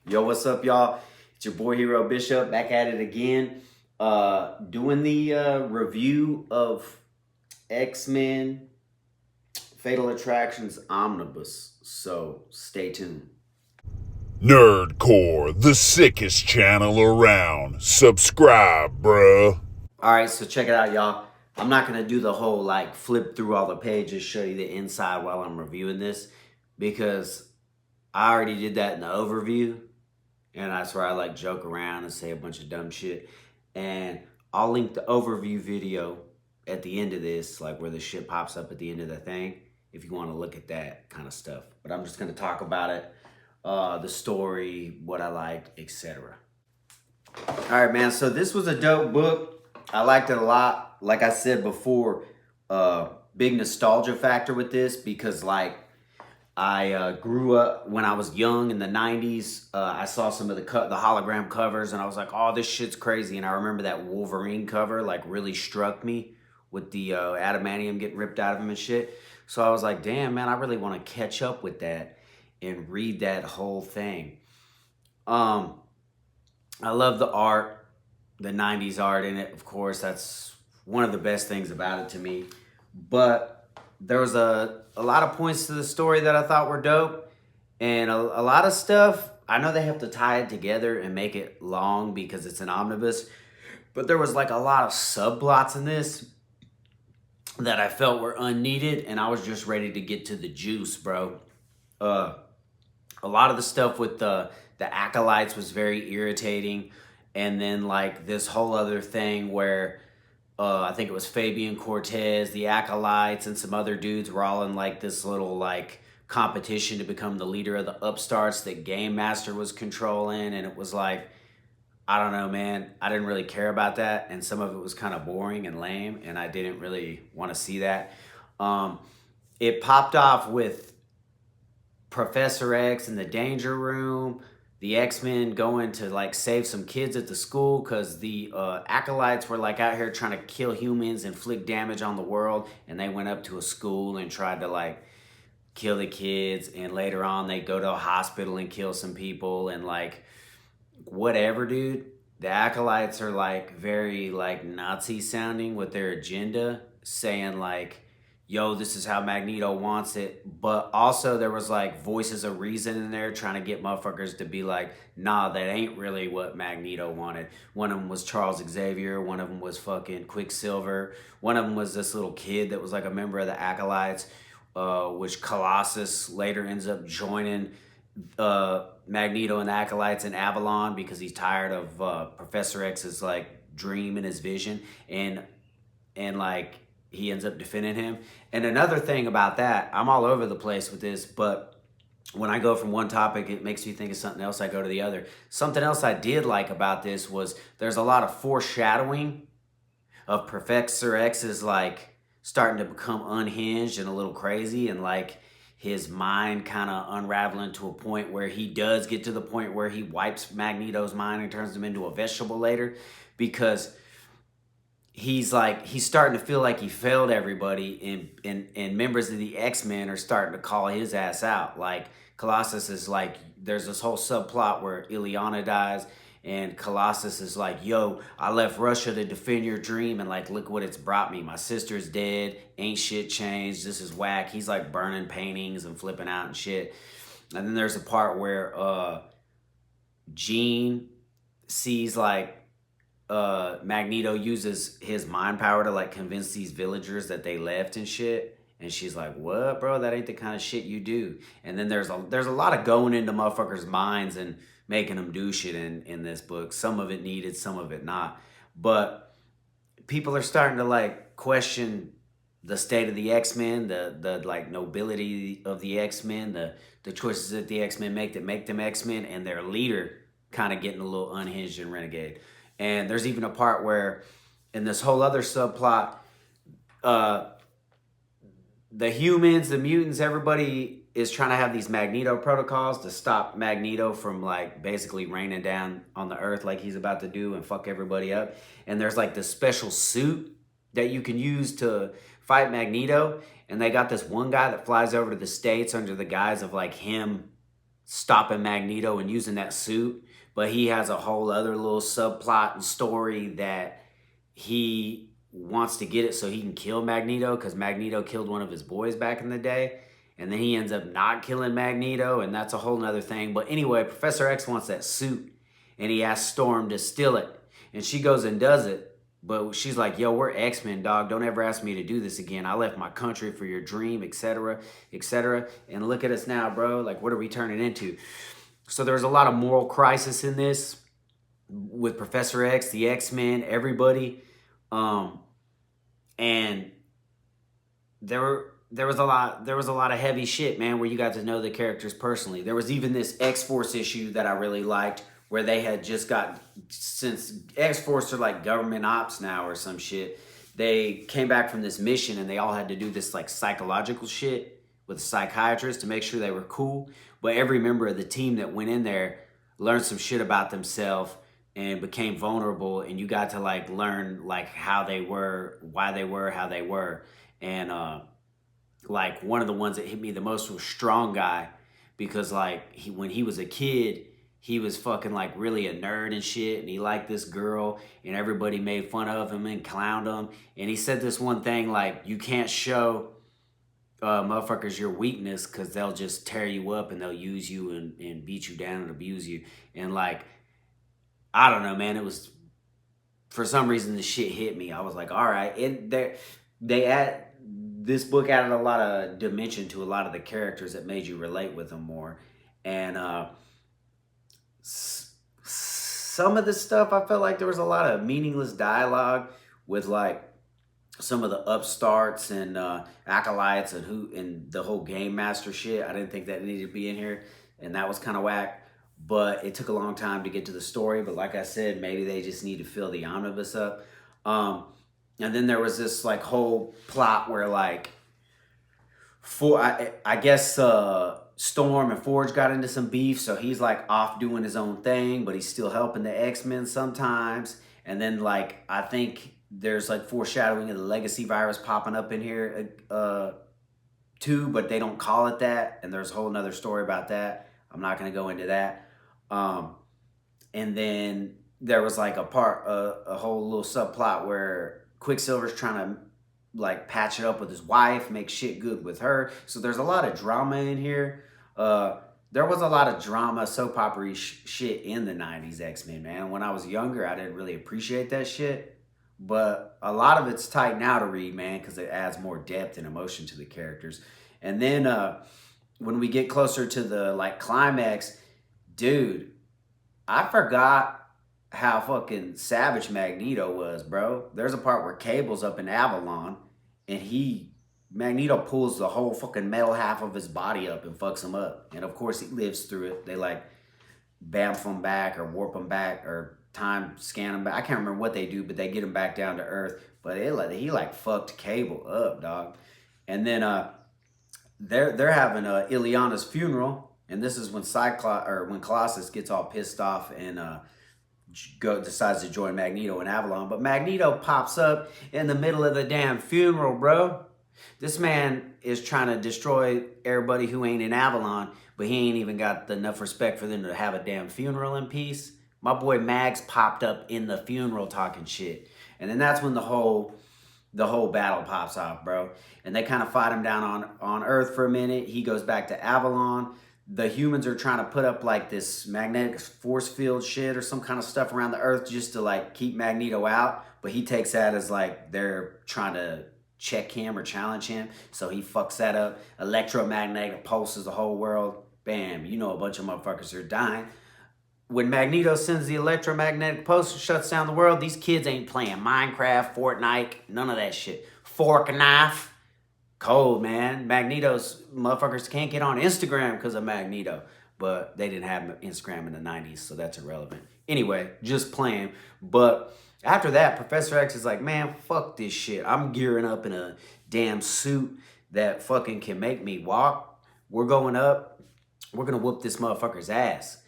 Yo, what's up, y'all? It's your boy Hero Bishop back at it again. Doing the review of X-Men Fatal Attractions Omnibus. So stay tuned. Nerdcore, the sickest channel around. Subscribe, bruh. Alright, so check it out, y'all. I'm not gonna do the whole like flip through all the pages, show you the inside while I'm reviewing this, because I already did that in the overview. And that's where I like joke around and say a bunch of dumb shit. And I'll link the overview video at the end of this, like where the shit pops up at the end of the thing, if you want to look at that kind of stuff. But I'm just going to talk about it, the story, what I liked, etc. All right, man. So this was a dope book. I liked it a lot. Like I said before, big nostalgia factor with this because like I grew up when I was young in the 90s. I saw some of the hologram covers and I was like, oh, this shit's crazy. And I remember that Wolverine cover like really struck me with the adamantium getting ripped out of him and shit. So I was like, damn, man, I really want to catch up with that and read that whole thing. I love the art, the 90s art in it. Of course, that's one of the best things about it to me. But there was a lot of points to the story that I thought were dope. And a lot of stuff, I know they have to tie it together and make it long because it's an omnibus. But there was like a lot of subplots in this that I felt were unneeded. And I was just ready to get to the juice, bro. A lot of the stuff with the acolytes was very irritating. And then like this whole other thing where I think it was Fabian Cortez, the acolytes, and some other dudes were all in like this little like competition to become the leader of the upstarts that Game Master was controlling. And it was like, I don't know, man. I didn't really care about that. And some of it was kind of boring and lame. And I didn't really want to see that. It popped off with Professor X in the danger room, the X-Men going to like save some kids at the school because the acolytes were like out here trying to kill humans, inflict damage on the world, and they went up to a school and tried to like kill the kids, and later on they go to a hospital and kill some people and like whatever, dude. The acolytes are like very like Nazi sounding with their agenda, saying like, yo, this is how Magneto wants it. But also there was like voices of reason in there trying to get motherfuckers to be like, nah, that ain't really what Magneto wanted. One of them was Charles Xavier. One of them was fucking Quicksilver. One of them was this little kid that was like a member of the Acolytes, which Colossus later ends up joining Magneto and the Acolytes in Avalon because he's tired of Professor X's like dream and his vision. And like, he ends up defending him. And another thing about that, I'm all over the place with this, but when I go from one topic, it makes me think of something else. I go to the other. Something else I did like about this was there's a lot of foreshadowing of Professor X's like starting to become unhinged and a little crazy, and like his mind kind of unraveling to a point where he does get to the point where he wipes Magneto's mind and turns him into a vegetable later, because he's starting to feel like he failed everybody, and members of the X-Men are starting to call his ass out. Like Colossus is like, there's this whole subplot where Ileana dies, and Colossus is like, yo, I left Russia to defend your dream, and like, look what it's brought me. My sister's dead, ain't shit changed, this is whack. He's like burning paintings and flipping out and shit. And then there's a part where Jean sees like Magneto uses his mind power to like convince these villagers that they left and shit, and she's like, what, bro, that ain't the kind of shit you do. And then there's a lot of going into motherfuckers' minds and making them do shit in this book. Some of it needed, some of it not. But people are starting to like question the state of the X-Men, the like nobility of the X-Men, the choices that the X-Men make that make them X-Men, and their leader kind of getting a little unhinged and renegade. And there's even a part where in this whole other subplot, the humans, the mutants, everybody is trying to have these Magneto protocols to stop Magneto from like basically raining down on the earth like he's about to do and fuck everybody up. And there's like this special suit that you can use to fight Magneto. And they got this one guy that flies over to the States under the guise of like him stopping Magneto and using that suit. But he has a whole other little subplot and story that he wants to get it so he can kill Magneto, because Magneto killed one of his boys back in the day. And then he ends up not killing Magneto, and that's a whole nother thing. But anyway, Professor X wants that suit, and he asks Storm to steal it. And she goes and does it. But she's like, yo, we're X-Men, dog. Don't ever ask me to do this again. I left my country for your dream, etc., etc. And look at us now, bro. Like, what are we turning into? So there's a lot of moral crisis in this with Professor X, the X-Men, everybody. And there was a lot of heavy shit, man, where you got to know the characters personally. There was even this X-Force issue that I really liked, where they had just got, since X-Force are like government ops now or some shit, they came back from this mission and they all had to do this like psychological shit with a psychiatrist to make sure they were cool. But every member of the team that went in there learned some shit about themselves and became vulnerable, and you got to like learn like how they were, why they were, how they were. And like one of the ones that hit me the most was Strong Guy, because like when he was a kid, he was fucking like really a nerd and shit, and he liked this girl, and everybody made fun of him and clowned him. And he said this one thing like, you can't show motherfuckers your weakness, because they'll just tear you up and they'll use you and beat you down and abuse you. And like, I don't know, man, it was, for some reason the shit hit me. I was like, all right. This book added a lot of dimension to a lot of the characters that made you relate with them more. And some of the stuff, I felt like there was a lot of meaningless dialogue with like some of the upstarts and acolytes and the whole game master shit. I didn't think that needed to be in here, and that was kind of whack. But it took a long time to get to the story. But like I said, maybe they just need to fill the omnibus up. And then there was this like whole plot where like, I guess Storm and Forge got into some beef, so he's like off doing his own thing, but he's still helping the X-Men sometimes. And then like, I think there's like foreshadowing of the legacy virus popping up in here too, but they don't call it that. And there's a whole nother story about that. I'm not going to go into that. And then there was like a whole little subplot where Quicksilver's trying to like patch it up with his wife, make shit good with her. So there's a lot of drama in here. There was a lot of drama, soap opera shit in the 90s X-Men, man. When I was younger, I didn't really appreciate that shit. But a lot of it's tight now to read, man, because it adds more depth and emotion to the characters. And then when we get closer to the like climax, dude, I forgot how fucking savage Magneto was, bro. There's a part where Cable's up in Avalon, and Magneto pulls the whole fucking metal half of his body up and fucks him up. And of course he lives through it. They like bamf him back or warp him back or time scan him back. I can't remember what they do, but they get him back down to Earth. But he like fucked Cable up, dog. And then they're having Illyana's funeral, and this is when when Colossus gets all pissed off and decides to join Magneto in Avalon. But Magneto pops up in the middle of the damn funeral, bro. This man is trying to destroy everybody who ain't in Avalon, but he ain't even got enough respect for them to have a damn funeral in peace. My boy Mags popped up in the funeral talking shit. And then that's when the whole battle pops off, bro. And they kind of fight him down on Earth for a minute. He goes back to Avalon. The humans are trying to put up like this magnetic force field shit or some kind of stuff around the Earth just to like keep Magneto out. But he takes that as like they're trying to check him or challenge him. So he fucks that up. Electromagnetic pulses the whole world. Bam, you know a bunch of motherfuckers are dying. When Magneto sends the electromagnetic pulse and shuts down the world, these kids ain't playing Minecraft, Fortnite, none of that shit. Fork and knife. Cold, man. Magneto's motherfuckers can't get on Instagram because of Magneto. But they didn't have Instagram in the 90s, so that's irrelevant. Anyway, just playing. But after that, Professor X is like, man, fuck this shit. I'm gearing up in a damn suit that fucking can make me walk. We're going up. We're going to whoop this motherfucker's ass.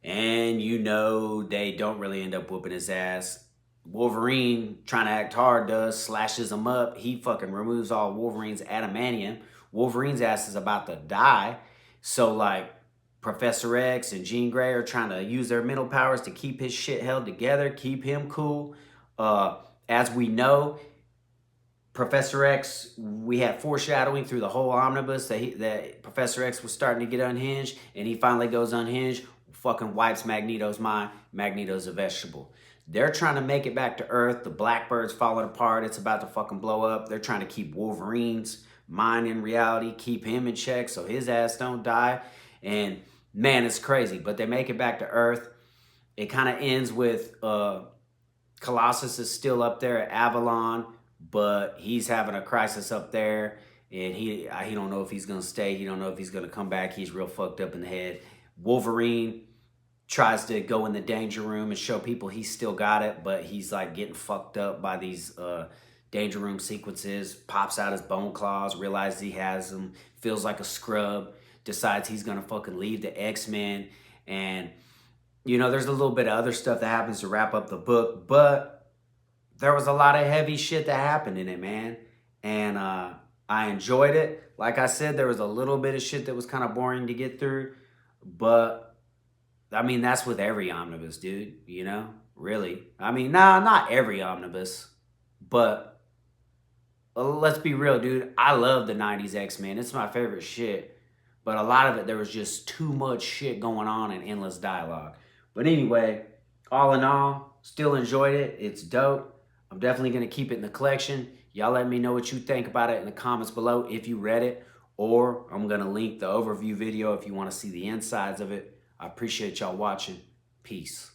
And you know they don't really end up whooping his ass. Wolverine, trying to act hard, slashes him up. He fucking removes all Wolverine's adamantium. Wolverine's ass is about to die. So, like, Professor X and Jean Grey are trying to use their mental powers to keep his shit held together, keep him cool. As we know, Professor X, we had foreshadowing through the whole omnibus that Professor X was starting to get unhinged, and he finally goes unhinged, fucking wipes Magneto's mind. Magneto's a vegetable. They're trying to make it back to Earth. The Blackbird's falling apart. It's about to fucking blow up. They're trying to keep Wolverine's mind in reality, keep him in check so his ass don't die. And man, it's crazy. But they make it back to Earth. It kind of ends with Colossus is still up there at Avalon, but he's having a crisis up there, and he don't know if he's gonna stay. He don't know if he's gonna come back. He's real fucked up in the head. Wolverine tries to go in the danger room and show people he's still got it, but he's like getting fucked up by these danger room sequences. Pops out his bone claws, realizes he has them, feels like a scrub, decides he's gonna fucking leave the X-Men, and you know, there's a little bit of other stuff that happens to wrap up the book, but there was a lot of heavy shit that happened in it, man. And I enjoyed it. Like I said, there was a little bit of shit that was kind of boring to get through. But, I mean, that's with every omnibus, dude. You know? Really. I mean, nah, not every omnibus. But, let's be real, dude. I love the 90s X-Men. It's my favorite shit. But a lot of it, there was just too much shit going on and endless dialogue. But anyway, all in all, still enjoyed it. It's dope. I'm definitely going to keep it in the collection. Y'all let me know what you think about it in the comments below if you read it. Or I'm going to link the overview video if you want to see the insides of it. I appreciate y'all watching. Peace.